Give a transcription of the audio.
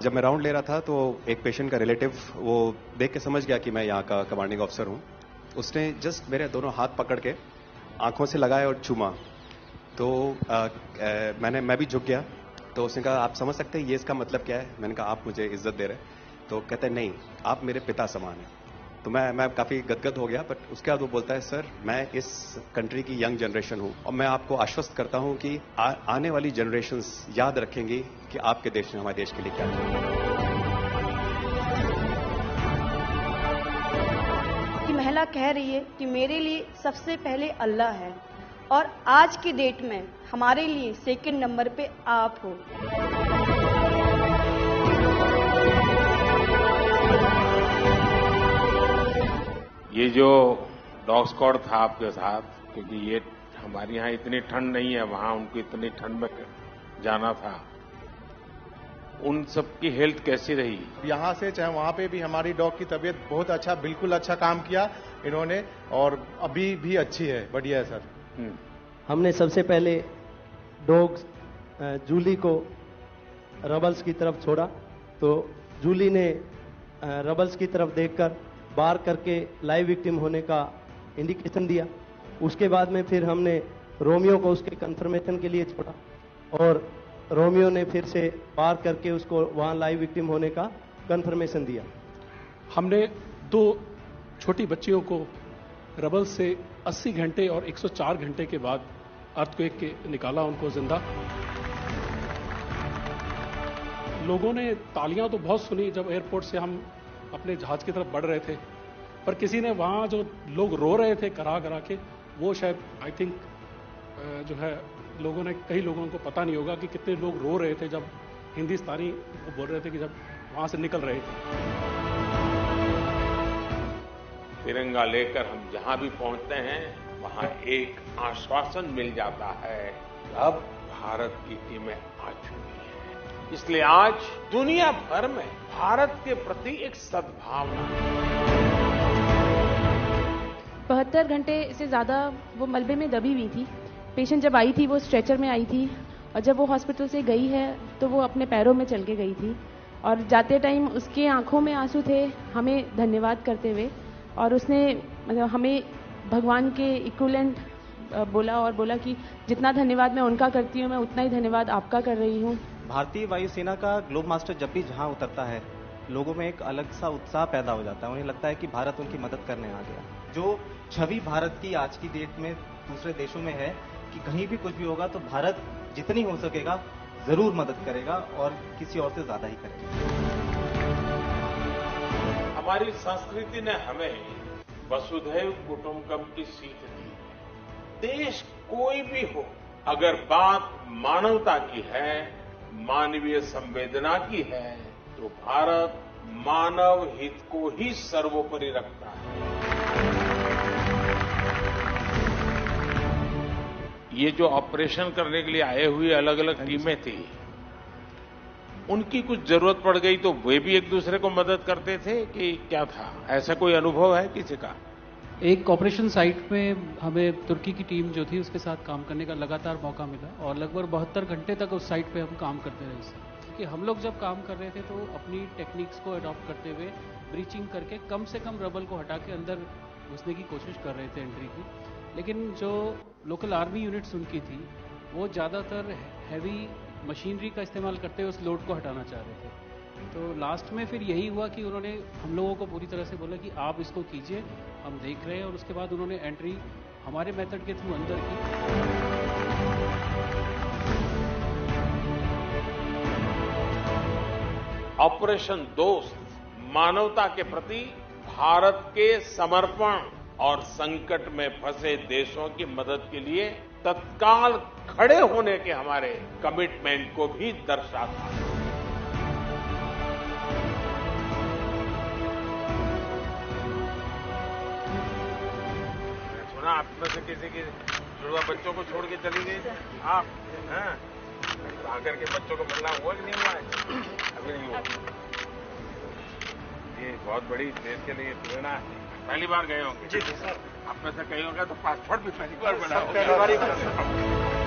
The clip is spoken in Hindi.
जब मैं राउंड ले रहा था तो एक पेशेंट का रिलेटिव वो देख के समझ गया कि मैं यहाँ का कमांडिंग ऑफिसर हूँ। उसने जस्ट मेरे दोनों हाथ पकड़ के आंखों से लगाए और चूमा। तो मैं भी झुक गया। तो उसने कहा आप समझ सकते हैं ये इसका मतलब क्या है? मैंने कहा आप मुझे इज्जत दे रहे हैं। तो कहते हैं नहीं, आप मेरे पिता समान हैं। तो मैं काफी गदगद हो गया। बट उसके बाद वो बोलता है सर मैं इस कंट्री की यंग जनरेशन हूं और मैं आपको आश्वस्त करता हूं कि आने वाली जनरेशंस याद रखेंगी कि आपके देश ने हमारे देश के लिए क्या किया। कि महिला कह रही है कि मेरे लिए सबसे पहले अल्लाह है और आज की डेट में हमारे लिए सेकंड नंबर पे आप हो। ये जो डॉग स्क्वाड था आपके साथ, क्योंकि ये हमारे यहाँ इतनी ठंड नहीं है, वहां उनको इतनी ठंड में जाना था, उन सबकी हेल्थ कैसी रही? यहाँ से चाहे वहाँ पे भी हमारी डॉग की तबीयत बहुत अच्छा, बिल्कुल अच्छा काम किया इन्होंने और अभी भी अच्छी है, बढ़िया है सर। हमने सबसे पहले डॉग जूली को रबल्स की तरफ छोड़ा तो जूली ने रबल्स की तरफ देखकर बार करके लाइव विक्टिम होने का इंडिकेशन दिया। उसके बाद में फिर हमने रोमियो को उसके कंफर्मेशन के लिए छोड़ा और रोमियो ने फिर से बार करके उसको वहां लाइव विक्टिम होने का कंफर्मेशन दिया। हमने 2 छोटी बच्चियों को रबल से 80 घंटे और 104 घंटे के बाद अर्थक्वेक के निकाला उनको जिंदा। लोगों ने तालियां तो बहुत सुनी जब एयरपोर्ट से हम अपने जहाज की तरफ बढ़ रहे थे, पर किसी ने वहां जो लोग रो रहे थे करा करा के, वो शायद आई थिंक जो है लोगों ने, कई लोगों को पता नहीं होगा कि कितने लोग रो रहे थे जब हिंदुस्तानी वो बोल रहे थे कि जब वहां से निकल रहे थे। तिरंगा लेकर हम जहां भी पहुंचते हैं वहां एक आश्वासन मिल जाता है, अब भारत की टीमें आ चुकी हैं। इसलिए आज दुनिया भर में भारत के प्रति एक सद्भावना। 72 घंटे से ज्यादा वो मलबे में दबी हुई थी। पेशेंट जब आई थी वो स्ट्रेचर में आई थी और जब वो हॉस्पिटल से गई है तो वो अपने पैरों में चल के गई थी और जाते टाइम उसके आंखों में आंसू थे हमें धन्यवाद करते हुए, और उसने मतलब हमें भगवान के इक्विवेलेंट बोला और बोला कि जितना धन्यवाद मैं उनका करती हूँ मैं उतना ही धन्यवाद आपका कर रही हूँ। भारतीय वायुसेना का ग्लोब मास्टर जब भी जहां उतरता है लोगों में एक अलग सा उत्साह पैदा हो जाता है। उन्हें लगता है कि भारत उनकी मदद करने आ गया। जो छवि भारत की आज की डेट में दूसरे देशों में है कि कहीं भी कुछ भी होगा तो भारत जितनी हो सकेगा जरूर मदद करेगा और किसी और से ज्यादा ही करेगा। हमारी संस्कृति ने हमें वसुधैव कुटुंबकम की सीख दी। देश कोई भी हो, अगर बात मानवता की है, मानवीय संवेदना की है, तो भारत मानव हित को ही सर्वोपरि रखता है। ये जो ऑपरेशन करने के लिए आए हुए अलग अलग टीमें थी, उनकी कुछ जरूरत पड़ गई तो वे भी एक दूसरे को मदद करते थे कि क्या था? ऐसा कोई अनुभव है किसी का? एक ऑपरेशन साइट में हमें तुर्की की टीम जो थी उसके साथ काम करने का लगातार मौका मिला और लगभग 72 घंटे तक उस साइट पे हम काम करते रहे। कि हम लोग जब काम कर रहे थे तो अपनी टेक्निक्स को अडॉप्ट करते हुए ब्रीचिंग करके कम से कम रबल को हटा के अंदर घुसने की कोशिश कर रहे थे एंट्री की। लेकिन जो लोकल आर्मी यूनिट्स उनकी थी वो ज़्यादातर हैवी मशीनरी का इस्तेमाल करते हुए उस लोड को हटाना चाह रहे थे। तो लास्ट में फिर यही हुआ कि उन्होंने हम लोगों को पूरी तरह से बोला कि आप इसको कीजिए, हम देख रहे हैं, और उसके बाद उन्होंने एंट्री हमारे मेथड के थ्रू अंदर की। ऑपरेशन दोस्त मानवता के प्रति भारत के समर्पण और संकट में फंसे देशों की मदद के लिए तत्काल खड़े होने के हमारे कमिटमेंट को भी दर्शाता है। सुना आप में से किसी की जुड़वा बच्चों को छोड़ के चली गई थी आप? हैं? आकर के बच्चों को मिलना हुआ कि नहीं हुआ है? अभी नहीं हुआ। ये बहुत बड़ी देश के लिए प्रेरणा है। पहली बार गए होंगे? जी सर। आप में से कई होंगे तो पासपोर्ट भी पहली बार बना होगा।